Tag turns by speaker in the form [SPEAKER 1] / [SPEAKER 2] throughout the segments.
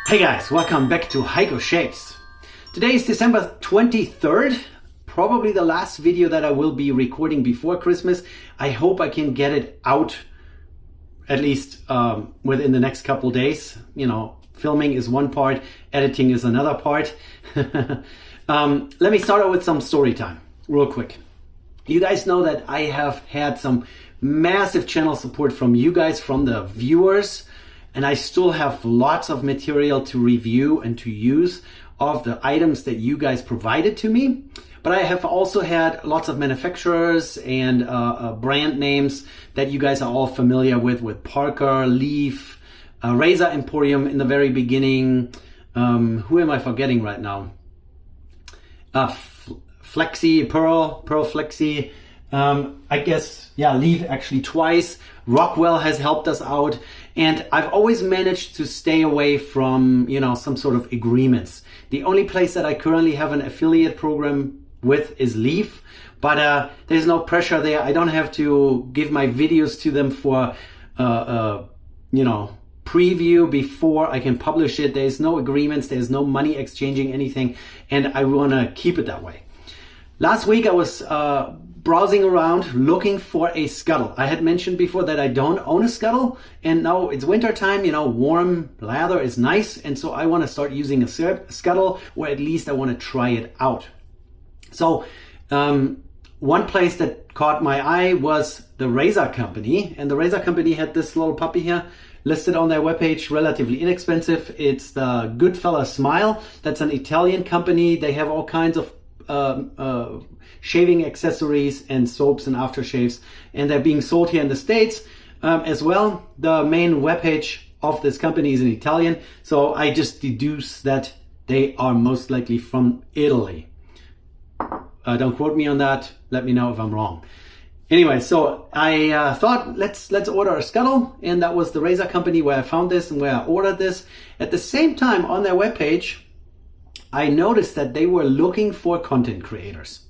[SPEAKER 1] Hey guys, welcome back to Heiko Shaves. Today is December 23rd, probably the last video that I will be recording before Christmas. I hope I can get it out at least within the next couple days. You know, filming is one part, editing is another part. Let me start out with some story time real quick. You guys know that I have had some massive channel support from you guys, from the viewers. And I still have lots of material to review and to use of the items that you guys provided to me. But I have also had lots of manufacturers and brand names that you guys are all familiar with Parker, Leaf, Razor Emporium in the very beginning. Who am I forgetting right now? Flexi, Pearl Flexi. I guess, yeah, Leaf actually twice. Rockwell has helped us out. And I've always managed to stay away from, you know, some sort of agreements. The only place that I currently have an affiliate program with is Leaf, but there's no pressure there. I don't have to give my videos to them for, you know, preview before I can publish it. There's no agreements. There's no money exchanging anything. And I want to keep it that way. Last week I was browsing around looking for a scuttle. I had mentioned before that I don't own a scuttle, and now it's winter time, you know, warm lather is nice, and so I want to start using a scuttle, or at least I want to try it out. So one place that caught my eye was the Razor Company, and the Razor Company had this little puppy here listed on their webpage, relatively inexpensive. It's the Goodfella Smile. That's an Italian company. They have all kinds of shaving accessories and soaps and aftershaves, and they're being sold here in the States as well. The main webpage of this company is in Italian, so I just deduce that they are most likely from Italy. Don't quote me on that. Let me know if I'm wrong. Anyway, so I thought let's order a scuttle, and that was the Razor Company where I found this and where I ordered this. At the same time, on their webpage, I noticed that they were looking for content creators.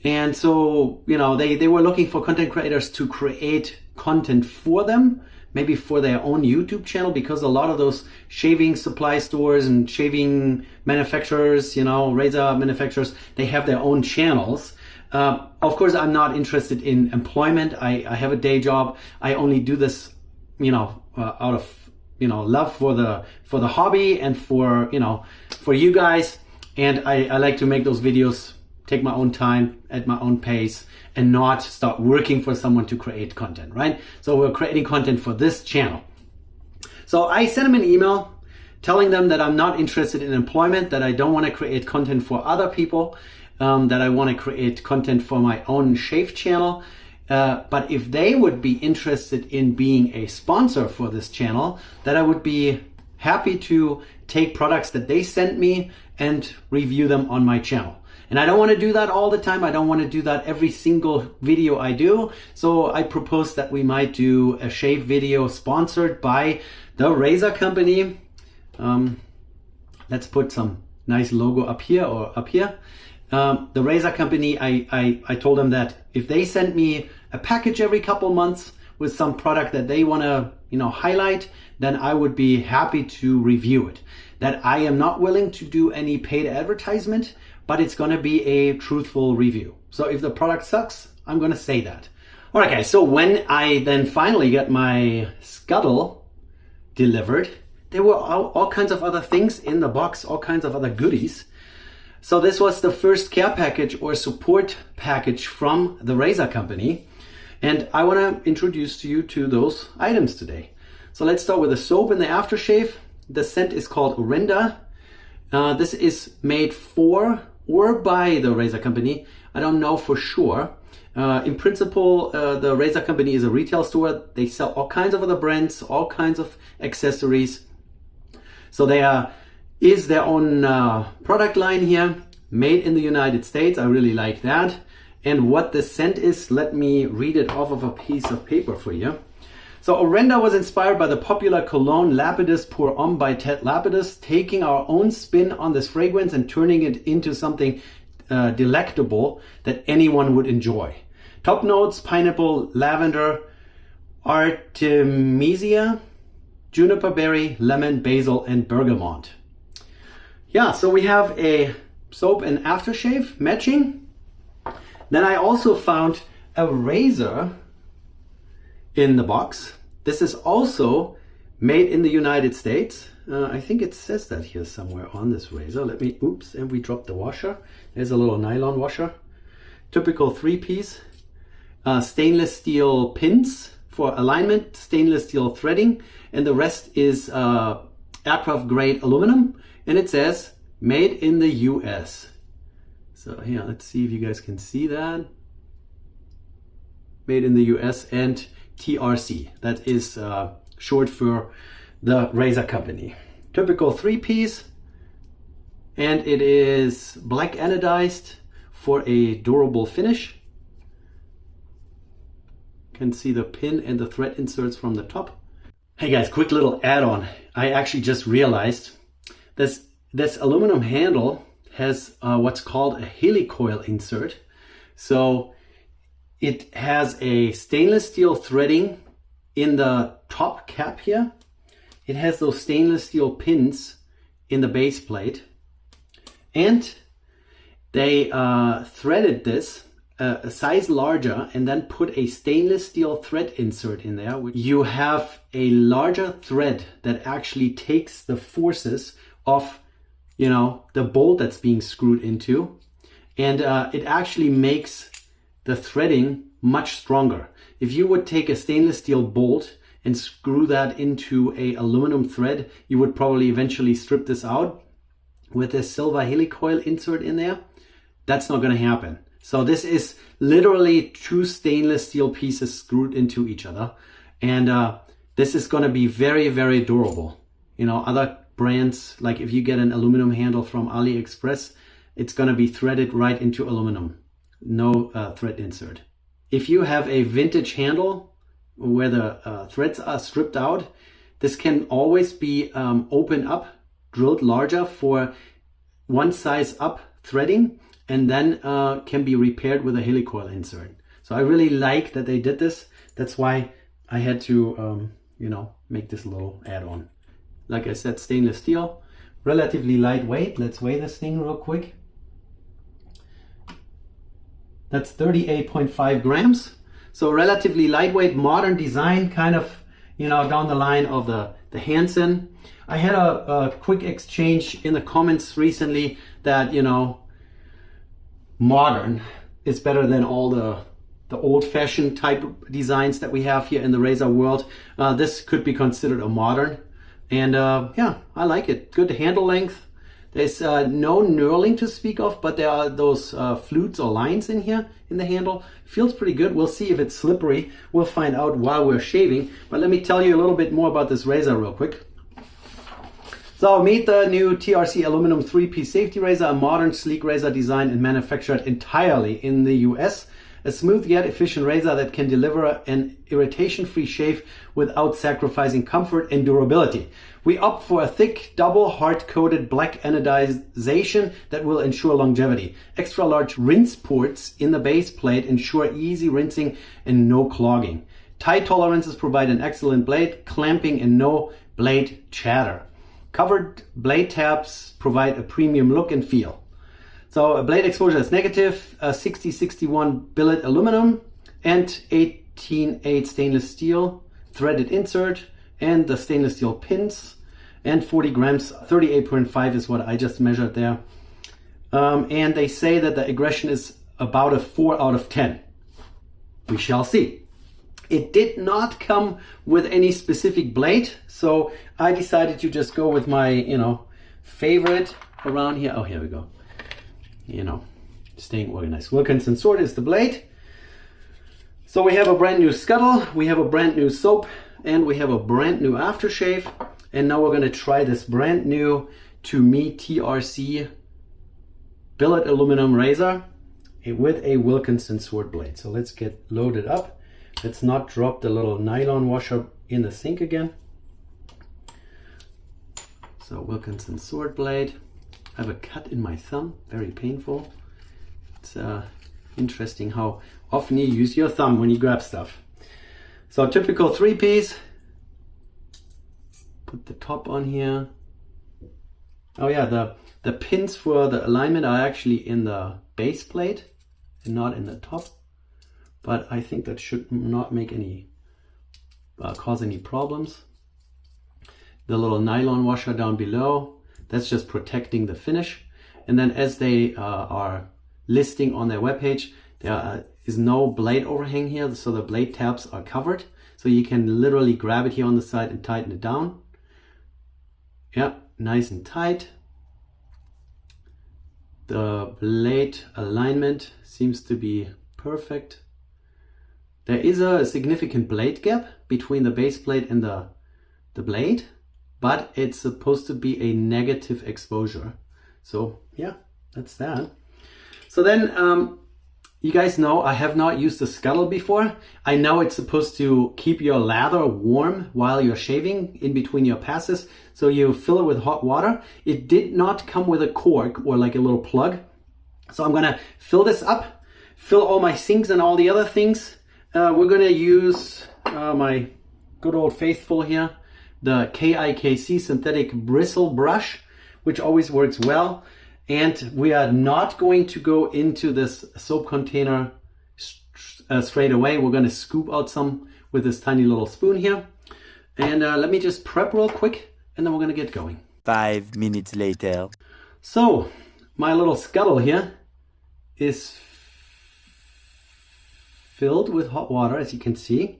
[SPEAKER 1] And so, you know, they were looking for content creators to create content for them, maybe for their own YouTube channel, because a lot of those shaving supply stores and shaving manufacturers, you know, razor manufacturers, they have their own channels. Of course, I'm not interested in employment. I have a day job. I only do this, you know, out of, you know, love for the hobby and for, you know, for you guys. And I like to make those videos, take my own time at my own pace, and not start working for someone to create content, right? So we're creating content for this channel. So I sent them an email telling them that I'm not interested in employment, that I don't want to create content for other people, that I want to create content for my own shave channel. But if they would be interested in being a sponsor for this channel, that I would be happy to take products that they sent me and review them on my channel. And I don't want to do that all the time. I don't want to do that every single video I do. So I propose that we might do a shave video sponsored by the Razor Company. Let's put some nice logo up here or up here. The Razor Company, I told them that if they send me a package every couple months with some product that they want to, you know, highlight, then I would be happy to review it. That I am not willing to do any paid advertisement, but it's going to be a truthful review. So if the product sucks, I'm going to say that. All right, guys. So when I then finally got my scuttle delivered, there were all kinds of other things in the box, all kinds of other goodies. So this was the first care package or support package from the Razor Company. And I want to introduce you to those items today. So let's start with the soap and the aftershave. The scent is called Orenda. This is made for or by the Razor Company. I don't know for sure. In principle, the Razor Company is a retail store. They sell all kinds of other brands, all kinds of accessories. So there is their own product line here, made in the United States. I really like that. And what the scent is, let me read it off of a piece of paper for you. So Orenda was inspired by the popular cologne Lapidus Pour Homme by Ted Lapidus, taking our own spin on this fragrance and turning it into something delectable that anyone would enjoy. Top notes: pineapple, lavender, artemisia, juniper berry, lemon, basil, and bergamot. Yeah, so we have a soap and aftershave matching. Then I also found a razor in the box. This is also made in the United States. I think it says that here somewhere on this razor. Let me, oops, and we dropped the washer. There's a little nylon washer. Typical 3-piece. Stainless steel pins for alignment, stainless steel threading, and the rest is aircraft grade aluminum, and it says made in the US. So here, let's see if you guys can see that. Made in the US, and TRC. That is short for the razor company. Typical 3-piece, and it is black anodized for a durable finish. Can see the pin and the thread inserts from the top. Hey guys, quick little add-on. I actually just realized this aluminum handle has what's called a helicoil insert. So it has a stainless steel threading in the top cap here. It has those stainless steel pins in the base plate, and they threaded this a size larger and then put a stainless steel thread insert in there. You have a larger thread that actually takes the forces of, you know, the bolt that's being screwed into, and it actually makes the threading much stronger. If you would take a stainless steel bolt and screw that into a aluminum thread, you would probably eventually strip this out. With a silver helicoil insert in there, that's not going to happen. So this is literally 2 stainless steel pieces screwed into each other, and this is going to be very, very durable. You know, other brands, like if you get an aluminum handle from AliExpress, it's going to be threaded right into aluminum, no thread insert. If you have a vintage handle where the threads are stripped out, this can always be opened up, drilled larger for 1 size up threading, and then can be repaired with a helicoil insert. So I really like that they did this. That's why I had to, you know, make this little add-on. Like I said, stainless steel, relatively lightweight. Let's weigh this thing real quick. That's 38.5 grams. So relatively lightweight, modern design, kind of, you know, down the line of the Hansen. I had a quick exchange in the comments recently that, you know, modern is better than all the old-fashioned type designs that we have here in the razor world. This could be considered a modern, and yeah, I like it. Good handle length. There's no knurling to speak of, but there are those flutes or lines in here in the handle. Feels pretty good. We'll see if it's slippery. We'll find out while we're shaving. But let me tell you a little bit more about this razor real quick. So meet the new TRC aluminum 3-piece safety razor, a modern sleek razor designed and manufactured entirely in the US. A smooth yet efficient razor that can deliver an irritation-free shave without sacrificing comfort and durability. We opt for a thick, double hard-coated black anodization that will ensure longevity. Extra large rinse ports in the base plate ensure easy rinsing and no clogging. Tight tolerances provide an excellent blade clamping and no blade chatter. Covered blade tabs provide a premium look and feel. So a blade exposure is negative, 6061 billet aluminum and 18.8 stainless steel threaded insert, and the stainless steel pins, and 40 grams, 38.5 is what I just measured there. And they say that the aggression is about a 4 out of 10. We shall see. It did not come with any specific blade, so I decided to just go with my, you know, favorite around here. Oh, here we go. You know, staying organized. Wilkinson Sword is the blade. So we have a brand new scuttle, we have a brand new soap, and we have a brand new aftershave. And now we're going to try this brand new, to me, TRC billet aluminum razor with a Wilkinson Sword blade. So let's get loaded up. Let's not drop the little nylon washer in the sink again. So Wilkinson Sword blade. I have a cut in my thumb, very painful. It's interesting how often you use your thumb when you grab stuff. So typical 3-piece. put the top on here. Oh yeah, the pins for the alignment are actually in the base plate and not in the top. But I think that should not make any, cause any problems. The little nylon washer down below, that's just protecting the finish. And then as they are listing on their webpage, there is no blade overhang here, so the blade tabs are covered. So you can literally grab it here on the side and tighten it down. Yeah, nice and tight. The blade alignment seems to be perfect. There is a significant blade gap between the base plate and the blade, but it's supposed to be a negative exposure. So yeah, that's that. So then you guys know I have not used the scuttle before. I know it's supposed to keep your lather warm while you're shaving in between your passes. So you fill it with hot water. It did not come with a cork or like a little plug. So I'm gonna fill this up, fill all my sinks and all the other things. We're gonna use my good old faithful here, the KIKC synthetic bristle brush, which always works well. And we are not going to go into this soap container straight away. We're going to scoop out some with this tiny little spoon here. And let me just prep real quick and then we're going to get going.
[SPEAKER 2] 5 minutes later.
[SPEAKER 1] So my little scuttle here is filled with hot water, as you can see.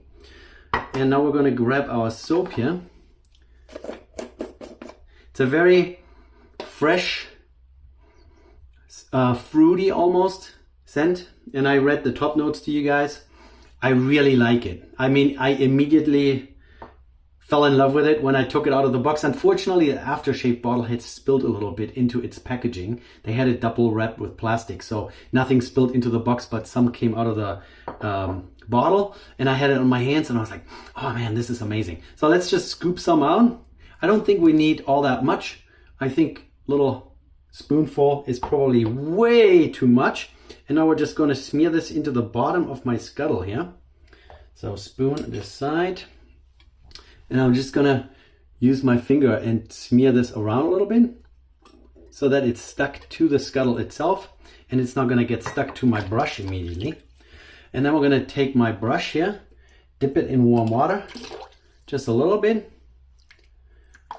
[SPEAKER 1] And now we're going to grab our soap here. It's a very fresh, fruity almost scent, and I read the top notes to you guys. I really like it. I mean, I immediately fell in love with it when I took it out of the box. Unfortunately, the aftershave bottle had spilled a little bit into its packaging. They had it double wrapped with plastic, so nothing spilled into the box, but some came out of the bottle, and I had it on my hands and I was like, oh man, this is amazing. So let's just scoop some out. I don't think we need all that much. I think little spoonful is probably way too much. And now we're just going to smear this into the bottom of my scuttle here. So spoon this side. And I'm just going to use my finger and smear this around a little bit so that it's stuck to the scuttle itself and it's not going to get stuck to my brush immediately. And then we're going to take my brush here, dip it in warm water, just a little bit.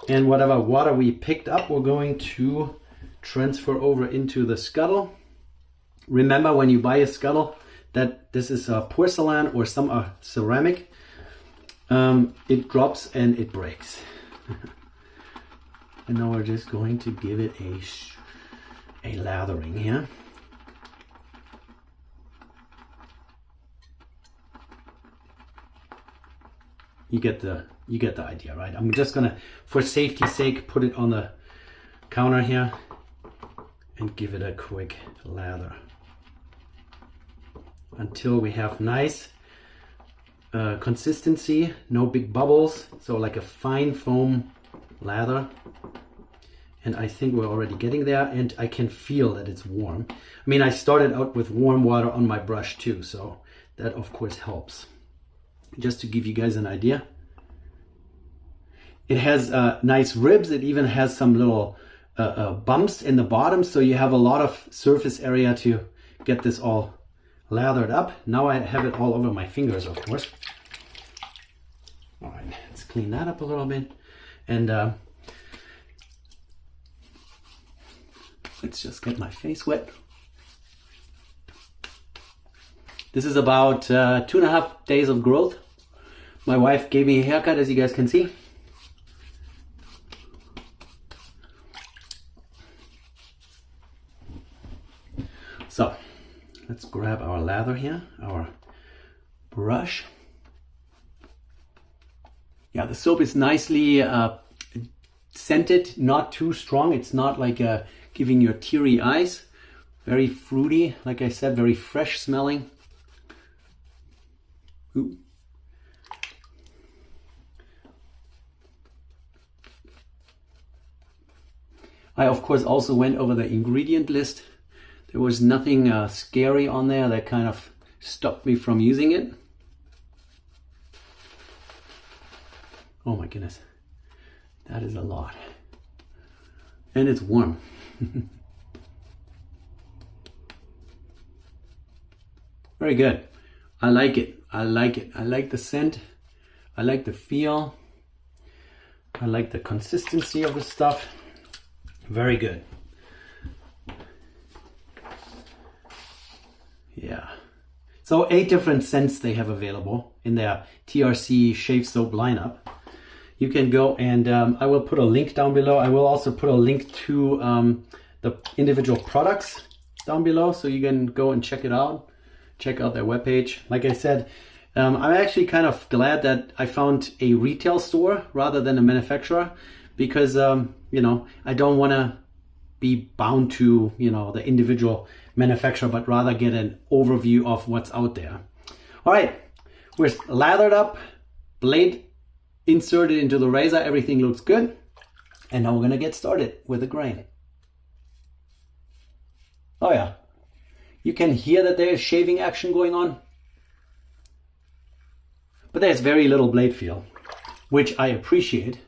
[SPEAKER 1] And whatever water we picked up, we're going to transfer over into the scuttle. Remember, when you buy a scuttle, that this is a porcelain or some are ceramic. It drops and it breaks. And now we're just going to give it a lathering here. You get the idea, right? I'm just gonna, for safety's sake, put it on the counter here and give it a quick lather until we have nice consistency, no big bubbles, so like a fine foam lather. And I think we're already getting there, and I can feel that it's warm. I mean, I started out with warm water on my brush too, so that of course helps. Just to give you guys an idea, it has nice ribs. It even has some little bumps in the bottom, so you have a lot of surface area to get this all lathered up. Now I have it all over my fingers, of course. All right, let's clean that up a little bit, and let's just get my face wet. This is about 2.5 days of growth. My wife gave me a haircut, as you guys can see. So let's grab our lather here, our brush. Yeah, the soap is nicely scented, not too strong. It's not like giving you teary eyes. Very fruity, like I said, very fresh smelling. Ooh. I of course also went over the ingredient list. There was nothing scary on there that kind of stopped me from using it. Oh my goodness. That is a lot. And it's warm. Very good. I like it. I like it. I like the scent. I like the feel. I like the consistency of the stuff. Very good. Yeah. So 8 different scents they have available in their TRC shave soap lineup. You can go and I will put a link down below. I will also put a link to the individual products down below, so you can go and check it out. Check out their webpage. Like I said, I'm actually kind of glad that I found a retail store rather than a manufacturer, because you know, I don't want to be bound to, you know, the individual manufacturer, but rather get an overview of what's out there. All right, we're lathered up, blade inserted into the razor, everything looks good. And now we're gonna get started with the grain. Oh yeah, you can hear that there is shaving action going on, but there's very little blade feel, which I appreciate.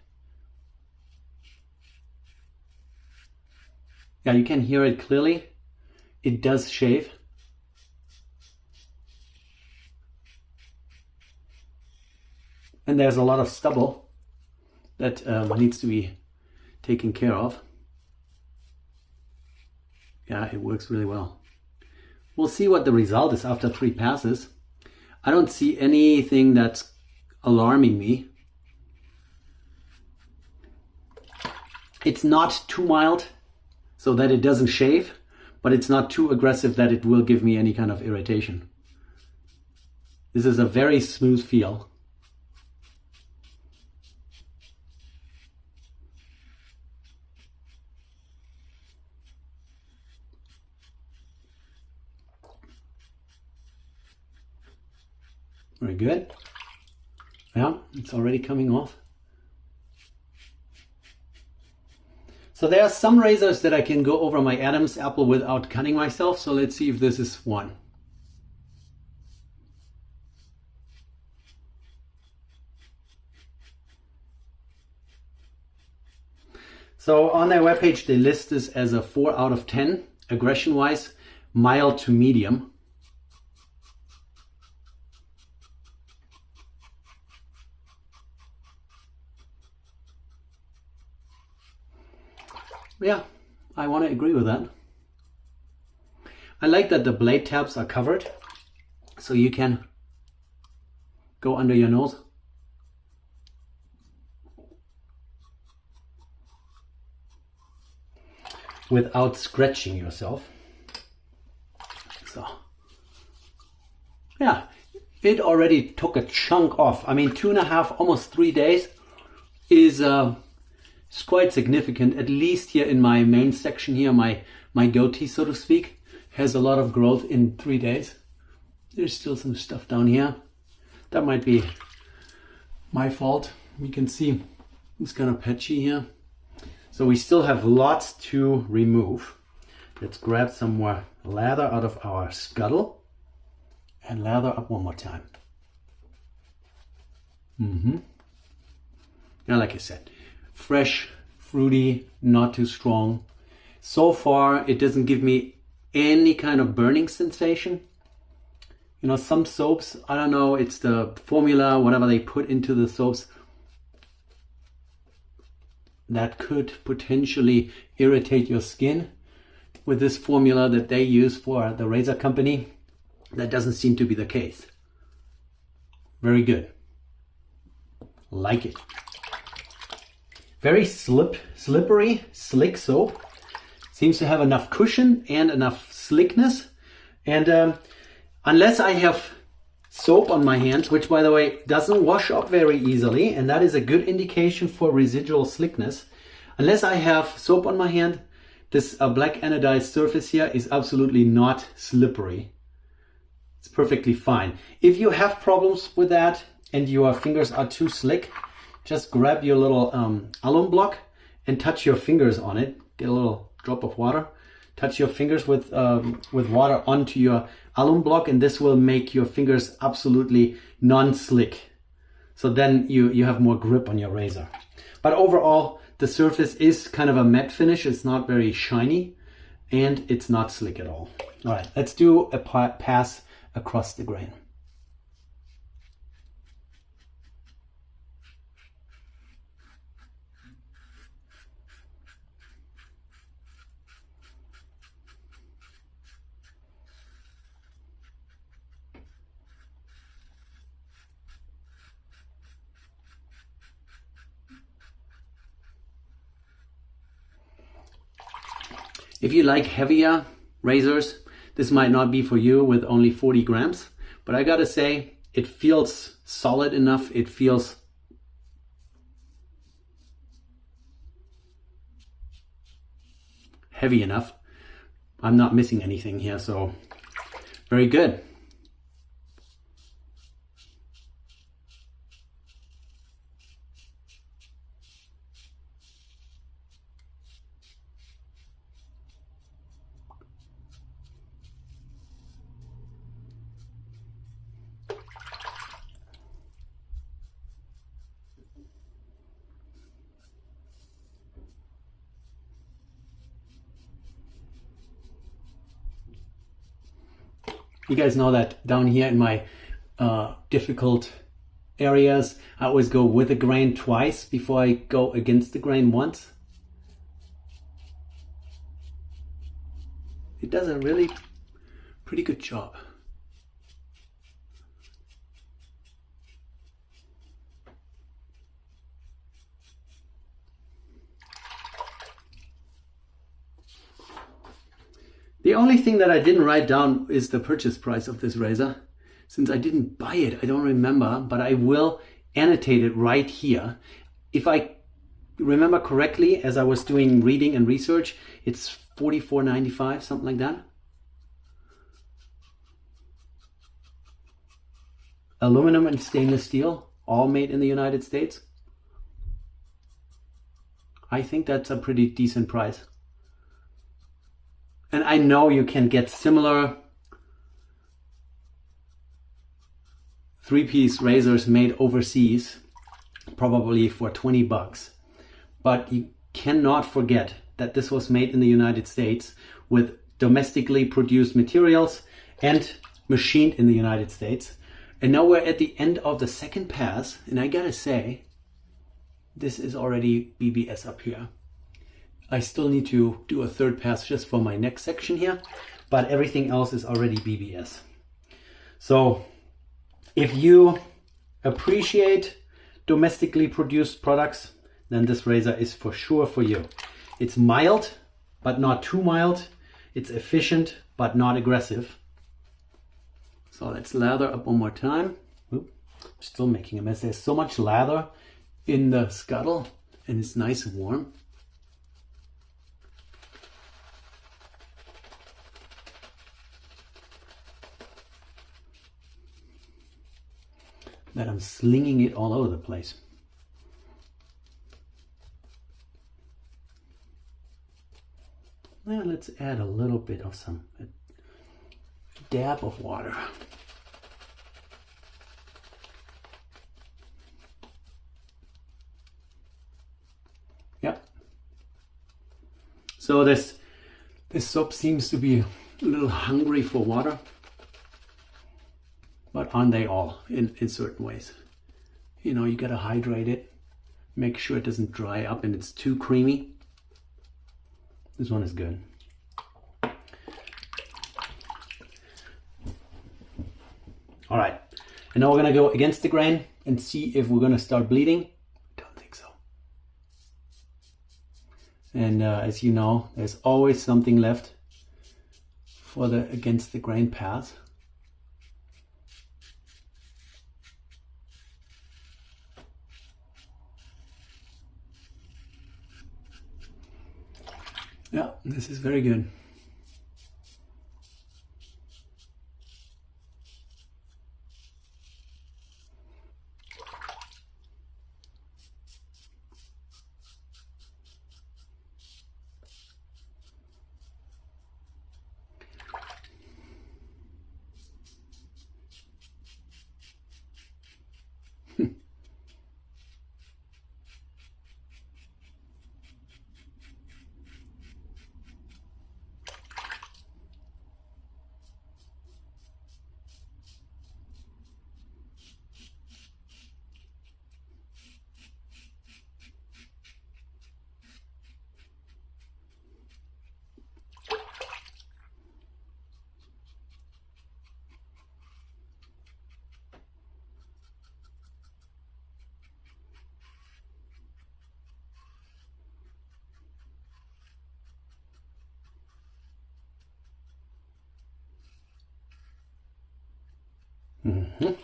[SPEAKER 1] Yeah, you can hear it clearly. It does shave. And there's a lot of stubble that needs to be taken care of. Yeah, it works really well. We'll see what the result is after 3 passes. I don't see anything that's alarming me. It's not too mild so that it doesn't shave, but it's not too aggressive that it will give me any kind of irritation. This is a very smooth feel. Very good. Yeah, it's already coming off. So there are some razors that I can go over my Adam's apple without cutting myself. So let's see if this is one. So on their webpage, they list this as a 4 out of 10, aggression-wise, mild to medium. Yeah, I want to agree with that. I like that the blade tabs are covered, so you can go under your nose. Without scratching yourself. So, yeah, it already took a chunk off. I mean, 2.5, almost 3 days is it's quite significant, at least here in my main section here, my goatee, so to speak, has a lot of growth in 3 days. There's still some stuff down here. That might be my fault. You can see it's kind of patchy here. So we still have lots to remove. Let's grab some more lather out of our scuttle and lather up one more time. Now, like I said, fresh, fruity, not too strong. So far, it doesn't give me any kind of burning sensation. You know, some soaps, I don't know, it's the formula, whatever they put into the soaps, that could potentially irritate your skin. With this formula that they use for the razor company, that doesn't seem to be the case. Very good. Like it. Very slippery, slick soap. Seems to have enough cushion and enough slickness. And unless I have soap on my hands, which by the way doesn't wash up very easily, and that is a good indication for residual slickness. Unless I have soap on my hand, this black anodized surface here is absolutely not slippery. It's perfectly fine. If you have problems with that and your fingers are too slick, just grab your little alum block and touch your fingers on it. Get a little drop of water. Touch your fingers with water onto your alum block, and this will make your fingers absolutely non-slick. So then you have more grip on your razor. But overall, the surface is kind of a matte finish. It's not very shiny and it's not slick at all. All right, let's do a pass across the grain. If you like heavier razors, this might not be for you with only 40 grams, but I gotta say, it feels solid enough. It feels heavy enough. I'm not missing anything here, so very good. You guys know that down here in my difficult areas, I always go with the grain twice before I go against the grain once. It does a really pretty good job. The only thing that I didn't write down is the purchase price of this razor. Since I didn't buy it, I don't remember, but I will annotate it right here. If I remember correctly, as I was doing reading and research, it's $44.95, something like that. Aluminum and stainless steel, all made in the United States. I think that's a pretty decent price. And I know you can get similar three-piece razors made overseas, probably for 20 bucks. But you cannot forget that this was made in the United States with domestically produced materials and machined in the United States. And now we're at the end of the second pass, and I gotta say, this is already BBS up here. I still need to do a third pass just for my next section here, but everything else is already BBS. So if you appreciate domestically produced products, then this razor is for sure for you. It's mild, but not too mild. It's efficient, but not aggressive. So let's lather up one more time. Oop, still making a mess. There's so much lather in the scuttle and it's nice and warm. That I'm slinging it all over the place. Now let's add a little bit of a dab of water. Yep. So this soap seems to be a little hungry for water. But aren't they all in certain ways? You know, you gotta hydrate it. Make sure it doesn't dry up and it's too creamy. This one is good. All right, and now we're gonna go against the grain and see if we're gonna start bleeding. Don't think so. And as you know, there's always something left for the against the grain pass. Yeah, this is very good. Mm-hmm.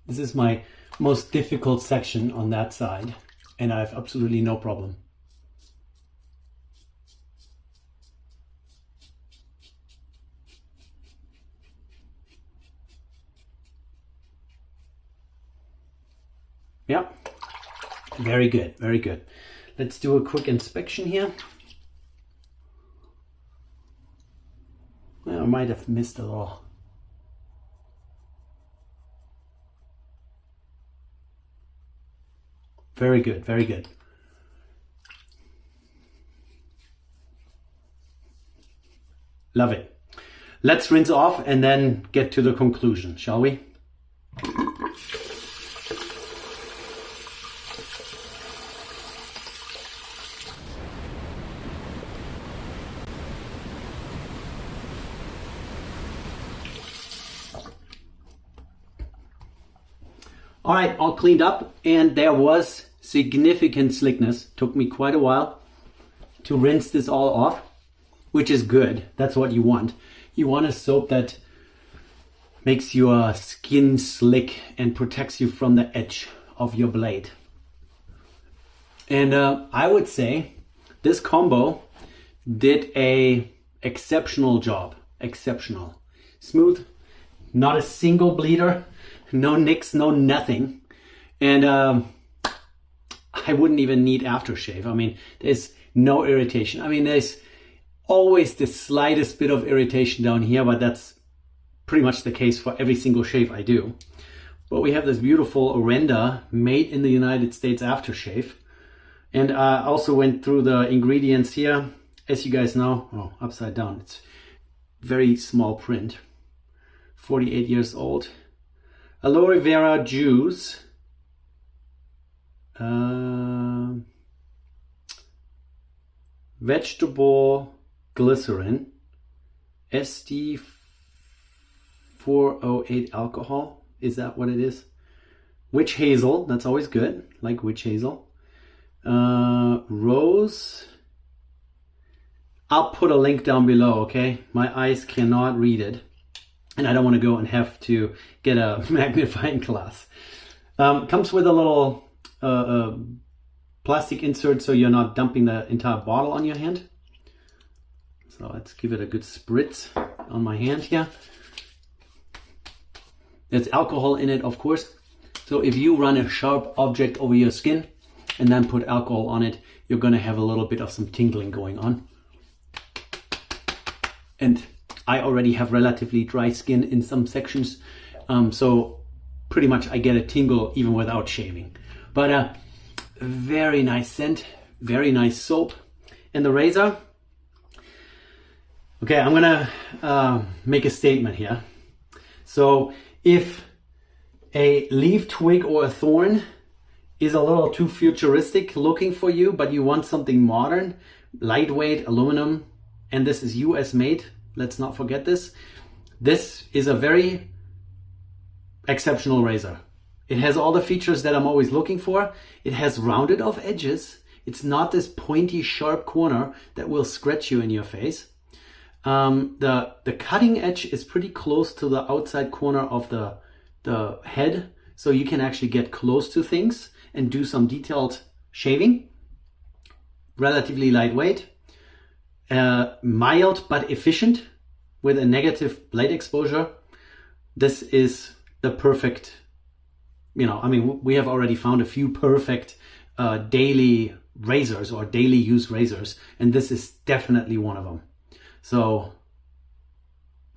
[SPEAKER 1] This is my most difficult section on that side, and I have absolutely no problem. Yeah, very good, very good. Let's do a quick inspection here. Well, I might have missed a little. Very good, very good. Love it. Let's rinse off and then get to the conclusion, shall we? All right, all cleaned up, and there was significant slickness. Took me quite a while to rinse this all off, which is good. That's what you want. You want a soap that makes your skin slick and protects you from the edge of your blade. And I would say this combo did a exceptional job. Exceptional. Smooth, not a single bleeder, no nicks, no nothing. And I wouldn't even need aftershave. I mean, there's no irritation. I mean, there's always the slightest bit of irritation down here, but that's pretty much the case for every single shave I do. But we have this beautiful Orenda made in the United States aftershave. And I also went through the ingredients here. As you guys know, oh, upside down, it's very small print. 48 years old. Aloe vera juice. Vegetable glycerin. SD408 alcohol. Is that what it is? Witch hazel. That's always good. Like witch hazel. Rose. I'll put a link down below, okay? My eyes cannot read it. And I don't want to go and have to get a magnifying glass. Comes with a little plastic insert so you're not dumping the entire bottle on your hand. So let's give it a good spritz on my hand here. There's alcohol in it, of course. So if you run a sharp object over your skin and then put alcohol on it, you're going to have a little bit of some tingling going on. And I already have relatively dry skin in some sections, so pretty much I get a tingle even without shaving. But very nice scent, very nice soap. And the razor, okay, I'm gonna make a statement here. So if a leaf, twig, or a thorn is a little too futuristic looking for you, but you want something modern, lightweight, aluminum, and this is US made, let's not forget this. This is a very exceptional razor. It has all the features that I'm always looking for. It has rounded off edges. It's not this pointy, sharp corner that will scratch you in your face. The cutting edge is pretty close to the outside corner of the head, so you can actually get close to things and do some detailed shaving. Relatively lightweight. Mild but efficient with a negative blade exposure. This is the perfect, I mean, we have already found a few perfect daily razors or daily use razors, and this is definitely one of them. So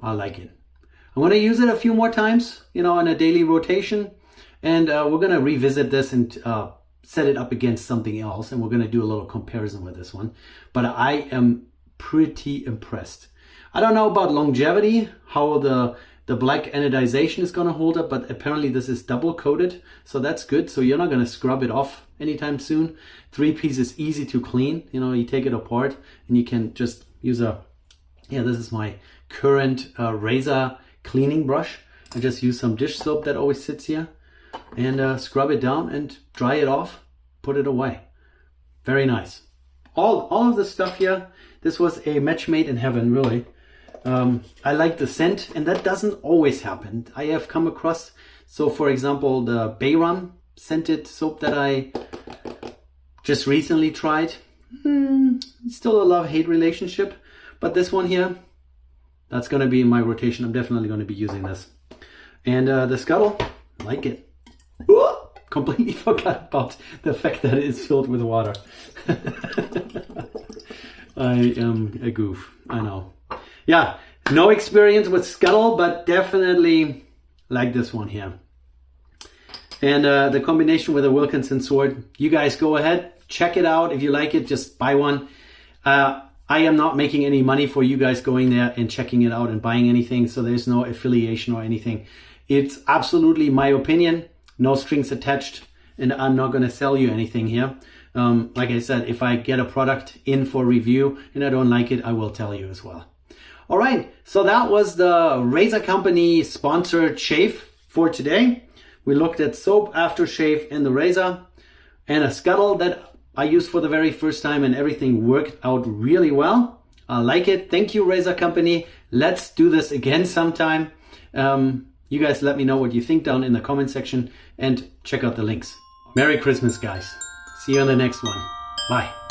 [SPEAKER 1] I like it. I'm going to use it a few more times, in a daily rotation, and we're going to revisit this and set it up against something else, and we're going to do a little comparison with this one. But I am pretty impressed. I don't know about longevity, how the black anodization is going to hold up, but apparently this is double coated, so that's good. So you're not going to scrub it off anytime soon. 3-piece is easy to clean. You take it apart and you can just use this is my current razor cleaning brush. I just use some dish soap that always sits here. and scrub it down and dry it off, put it away. Very nice. All of the stuff here, this was a match made in heaven, really. I like the scent, and that doesn't always happen. I have come across, so for example, the Bayram scented soap that I just recently tried. Still a love-hate relationship, but this one here, that's going to be in my rotation. I'm definitely going to be using this. And the Scuttle, like it. Ooh, completely forgot about the fact that it is filled with water. I am a goof, I know. Yeah, no experience with Scuttle, but definitely like this one here. And the combination with a Wilkinson sword, you guys go ahead, check it out. If you like it, just buy one. I am not making any money for you guys going there and checking it out and buying anything, so there's no affiliation or anything. It's absolutely my opinion, no strings attached, and I'm not going to sell you anything here. Like I said, if I get a product in for review and I don't like it, I will tell you as well. All right, so that was the Razor Company sponsored shave for today. We looked at soap, aftershave, and the razor, and a Scuttle that I used for the very first time, and everything worked out really well. I like it. Thank you, Razor Company. Let's do this again sometime. You guys let me know what you think down in the comment section and check out the links. Merry Christmas, guys. See you on the next one. Bye.